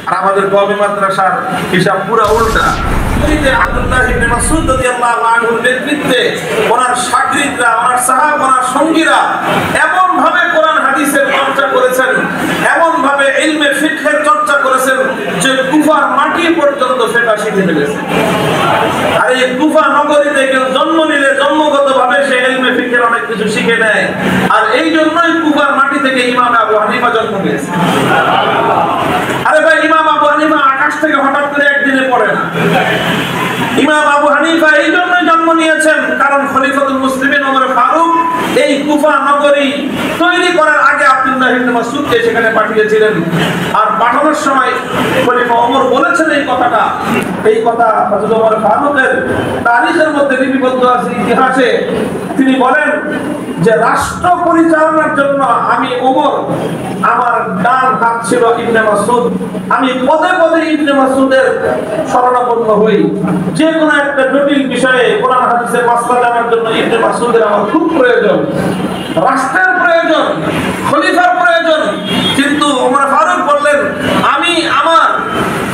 আর আমাদের কওমি মাদ্রাসার হিসাব পুরো উল্টা। আব্দুল্লাহ ইবনে মাসউদ রাদিয়াল্লাহু আনহুর নেতৃত্বে ওনার শাগিরদরা, ওনার সাহাবা, ওনার সঙ্গীরা এমন ভাবে কোরআন হাদিসের চর্চা করেছেন, এমন ভাবে ইলমে ফিকহের চর্চা করেছেন যে কুফার মাটি পর্যন্ত ফিকহ শিখে ফেলেছে। আর এই কুফা নগরীতে কেউ জন্ম নিলে জন্মগতভাবে সে ইলমে ফিকহের অনেক কিছু শিখে নেয়। আর এই জন্যই কুফার মাটি থেকে ইমাম আবু হানিফা জন্ম নিয়েছে। আরে ভাই, ইমাম আবু হানিফা আকাশ থেকে হঠাৎ করে একদিনে পড়ে না। ইমাম আবু হানিফা এই জন্যই জন্ম নিয়েছেন কারণ খলিফাতুল মুসলিমিন ওমর ফারুক এই কুফা নগরী তৈরি করার আগে আব্দুল্লাহ ইবনে মাসউদকে সেখানে পাঠিয়েছিলেন। আর পাঠানোর সময় খলিফা ওমর বলেছেন এই কথাটা। এই কথা হযরত ওমর ফারুকের তারিখের মধ্যে লিপিবদ্ধ আছে, ইতিহাসে। তিনি বলেন যে রাষ্ট্র পরিচালনার জন্য আমি ওমর, আমার ডান হাত ছিল ইবনে মাসউদ। আমি পদে পদে ইবনে মাসউদের শরণাপন্ন হই। যে কোনো একটা জটিল বিষয়ে কোরআন হাদিসের মাসলা জানার জন্য ইবনে মাসউদের আমার খুব প্রয়োজন। রাষ্ট্রের প্রয়োজন, খলিফার প্রয়োজন। কিন্তু ওমর ফারুক বললেন, আমি আমার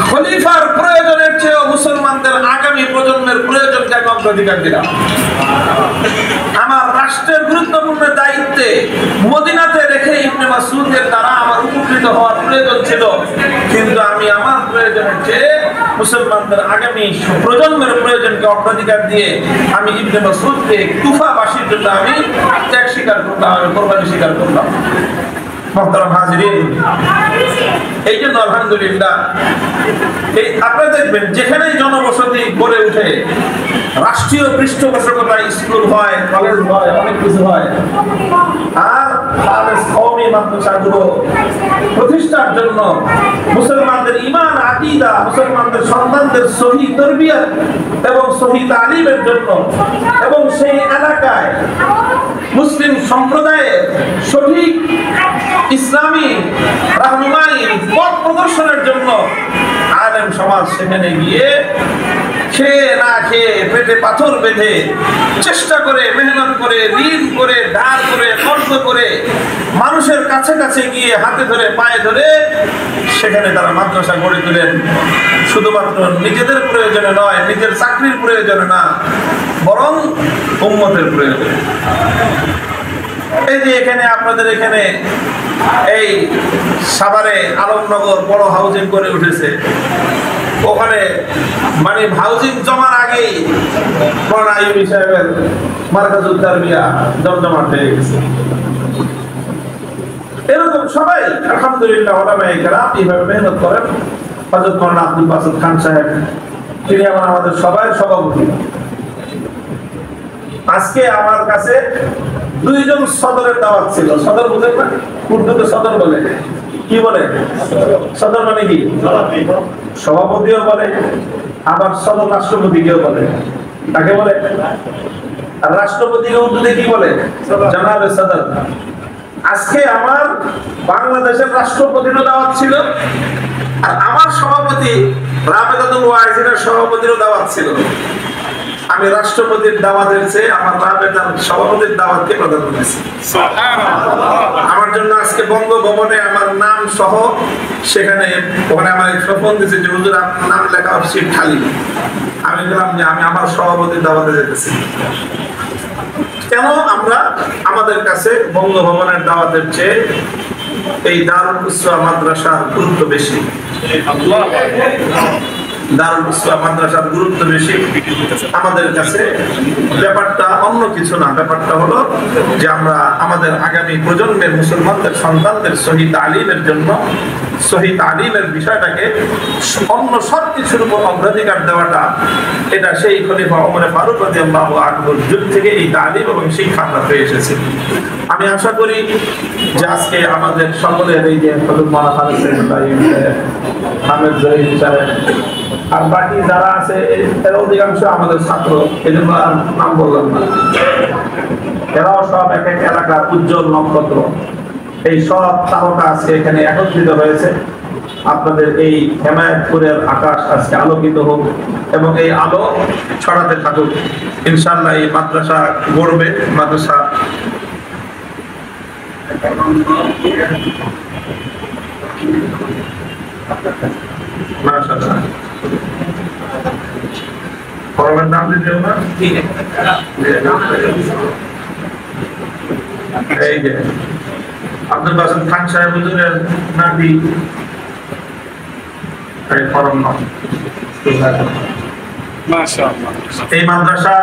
খলিফার প্রয়োজনের চেয়ে মুসলমানদের আগামী প্রজন্মের প্রয়োজনকে আমি অগ্রাধিকার দিলাম। আমার রাষ্ট্রের গুরুত্বপূর্ণ দায়িত্বে মদিনাতে রেখে ইবনে মাসউদের দ্বারা আমার উপকৃত হওয়ার প্রয়োজন ছিল, কিন্তু আমি আমার প্রয়োজনের চেয়ে মুসলমানদের আগামী প্রজন্মের প্রয়োজনকে অগ্রাধিকার দিয়ে আমি ইবনে মাসউদকে কুফাবাসীর জন্য আমি ত্যাগ স্বীকার করলাম, আমি কোরবানি স্বীকার করলাম। মুহতারাম হাজিরিন, এই জন্য আলহামদুলিল্লাহ এই আপনারা দেখবেন যেখানেই জনবসতি গড়ে উঠে, রাষ্ট্রীয় পৃষ্ঠপোষকতায় স্কুল হয়, কলেজ হয়, অনেক কিছু হয়, আর কওমি মাদ্রাসাগুলো প্রতিষ্ঠার জন্য মুসলমানদের ঈমান, আকীদা, মুসলমানদের সন্তানদের সহিহ তারবিয়ত এবং সহিহ তালিমের জন্য এবং সেই এলাকায় মুসলিম সম্প্রদায়ের সঠিক ইসলামী রাহনুমাই পথ প্রদর্শনের জন্য আলেম সমাজ সেখানে গিয়ে খেয়ে না খেয়ে পেটে পাথর বেঁধে চেষ্টা করে, মেহনত করে, ঋণ করে, ধার করে, কর্জ করে মানুষের কাছে কাছে গিয়ে হাতে ধরে পায়ে ধরে সেখানে তারা মাদ্রাসা গড়ে তোলেন। শুধুমাত্র নিজেদের প্রয়োজনে নয়, নিজের চাকরির প্রয়োজনে না, বরং উম্মতের প্রয়োজনে। এই যে এখানে আপনাদের এখানে এই সাভারে আলমনগর বড় হাউজিং করে উঠেছে, ওখানে মানে হাউজিং জমার আগেই মাওলানা আইয়ুবী সাহেবের মারকাজুত তারবিয়া জমজমাট হয়ে গেছে। এরকম সবাই আলহামদুলিল্লাহ ওলামায়ে কেরাম এইভাবে মেহনত করেন। হযরত মাওলানা আব্দুল বাসিত খান সাহেব, তিনি আমাদের সবাই সভাপতি। আজকে আমার কাছে দুইজন সদরের দাওয়াত ছিল। সদর বুঝেন না? উর্দুতে সদর বলে। কি বলে? সদর মানে কি? সভাপতিও বলে, আবার সদর রাষ্ট্রপতিকেও বলে। তাকে বলে আর রাষ্ট্রপতিকে উর্দুতে কি বলে? জনাবে সদর। আজকে আমার বাংলাদেশের রাষ্ট্রপতিরও দাওয়াত ছিল, আর আমার সভাপতি রাবেতাতুল ওয়াইজিনের সভাপতিরও দাওয়াত ছিল। আমি রাষ্ট্রপতির দাওয়াতের চেয়ে আমার রাবেতার সভাপতির দাওয়াতকে প্রাধান্য দিয়েছি। আমার জন্য আজকে বঙ্গভবনে আমার নাম সহ সেখানে ওখানে আমার ফোন দিয়েছে যে হুজুর আপনার নাম লেখা সিট খালি। আমি বললাম যে আমি আমার সভাপতির দাওয়াতে যেতেছি। কেন? আমরা আমাদের কাছে বঙ্গভবনের দাওয়াতের চেয়ে এই দারুল ইসলাম মাদ্রাসার গুরুত্ব বেশি। দারুল ইসলাম মাদ্রাসার গুরুত্ব বেশি আমাদের কাছে। ব্যাপারটা অন্য কিছু না, ব্যাপারটা হলো যে আমরা আমাদের আগামী প্রজন্মের মুসলমানদের সন্তানদের সহিহ তালিমের জন্য সহিহ তালিমের বিষয়টাকে অন্য সব কিছুর উপর অগ্রাধিকার দেওয়াটা, এটা সেই খলিফা ওমর ফারুক রাদিয়াল্লাহু আনহুর যুগ থেকে এই তালিম এবং শিক্ষা আমরা পেয়ে এসেছি। আমি আশা করি যে আজকে আমাদের সকলের এই যে আহমেদ জহির সাহেব আর বাকি যারা আছে এর অধিকাংশ আমাদের ছাত্র, এই জন্য আর নাম বললাম না। এরাও সব এক এক এলাকার উজ্জ্বল নক্ষত্র। এই সব তারকা আজকে এখানে একত্রিত হয়েছে। আপনাদের এই হেমায়েতপুরের আকাশ আজকে আলোকিত হোক এবং এই আলো ছড়াতে থাকুক। ইনশাআল্লাহ এই মাদ্রাসা গড়বে। মাদ্রাসা মাশাআল্লাহ। পরমের নাম দিতেও না, এই যে আব্দুল বাসিত খান সাহেব হুজুরের নাতি এই পরম নাম। মাশাআল্লাহ। এই মাদ্রাসা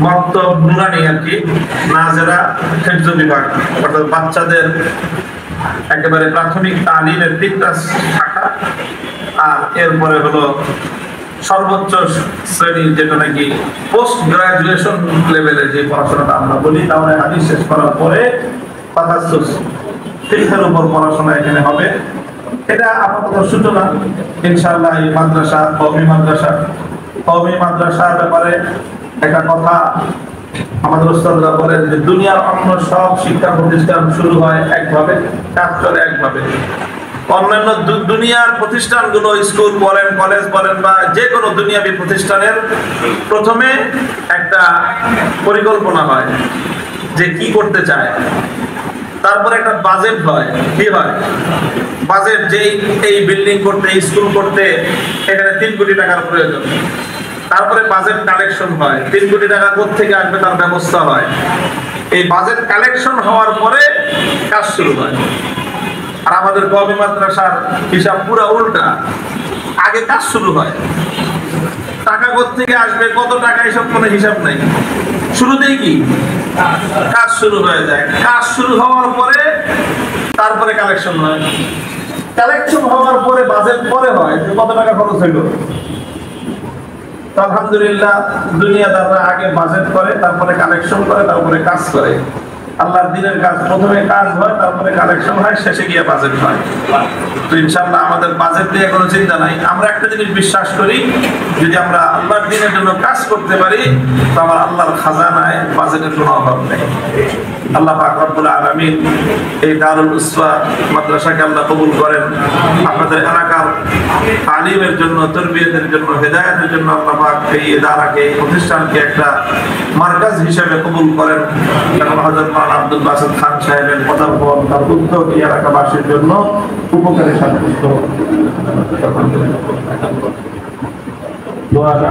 মক্তব নুরানি আর কি, নাজেরা হিফজ বিভাগ, অর্থাৎ বাচ্চাদের একেবারে প্রাথমিক তালিমের 3টা শাখা, আর এরপরে হলো সর্বোচ্চ শ্রেণীর যেটা নাকি পোস্ট গ্রাজুয়েশন লেভেলের যে পড়াশোনাটা আমরা বলি, তাহলে হাদিস শেষ করার পরে তাখাসসুস ফিকহের উপর পড়াশোনা এখানে হবে। এটা আপাতত সূচনা। ইনশাআল্লাহ এই মাদ্রাসা কওমি মাদ্রাসার ব্যাপারে একটা কথা আমাদের উস্তাদরা বলেন যে দুনিয়ার অন্য সব শিক্ষা প্রতিষ্ঠান শুরু হয় একভাবে, কাজ করে একভাবে। অন্যান্য দুনিয়ার প্রতিষ্ঠানগুলো, স্কুল বলেন, কলেজ বলেন, বা যে কোনো দুনিয়াবী প্রতিষ্ঠানের প্রথমে একটা পরিকল্পনা হয় যে কি করতে চায়, তারপরে একটা বাজেট হয়। কি হয়? বাজেট, যে এই বিল্ডিং করতে, স্কুল করতে এখানে 3 কোটি টাকার প্রয়োজন। তারপরে বাজেট কালেকশন হয়, 3 কোটি টাকা কোত্থেকে আসবে তার ব্যবস্থা হয়। এই বাজেট কালেকশন হওয়ার পরে কাজ শুরু হয়। আর আমাদের কওমি মাদ্রাসার হিসাব পুরো উল্টা, আগে কাজ শুরু হয়। টাকা কোত্থেকে আসবে, কত টাকা, এসব কোনো হিসাব নাই। শুরুতেই কি কাজ শুরু হয়ে যায়। কাজ শুরু হওয়ার পরে তারপরে কালেকশন হয়। কালেকশন হওয়ার পরে বাজেট পরে হয় যে কত টাকা খরচ হইল। আলহামদুলিল্লাহ, দুনিয়াদাররা আগে বাজেট করে, তারপরে কালেকশন করে, তারপরে কাজ করে। আল্লাহর দ্বীনের কাজ প্রথমে কাজ হয়, তারপরে কালেকশন হয়, শেষে গিয়ে বাজেট হয়। তো ইনশাআল্লাহ আমাদের বাজেট নিয়ে কোনো চিন্তা নাই। আমরা একটা জিনিস বিশ্বাস করি, যদি আমরা আল্লাহর দ্বীনের জন্য কাজ করতে পারি তো আমার আল্লাহর খাজানায় বাজেটের কোনো অভাব নেই। আল্লাহ পাক রব্বুল আলামিন এই দারুল উসওয়া মাদ্রাসাকে আল্লাহ কবুল করেন। আপনাদের এলাকার তালিমের জন্য, তরবিয়তের জন্য, হেদায়েতের জন্য আল্লাহ পাক এই ইদারাকে, এই প্রতিষ্ঠানকে একটা মার্কাজ হিসেবে কবুল করেন। এবং হযরত মাওলানা আব্দুল বাসিত খান সাহেবের পদার্পণ, তার উদ্যোগ এই এলাকাবাসীর জন্য উপকারী সাব্যস্ত হোক। দোয়াটা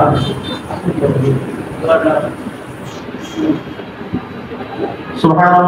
সুবহানাল্লাহ।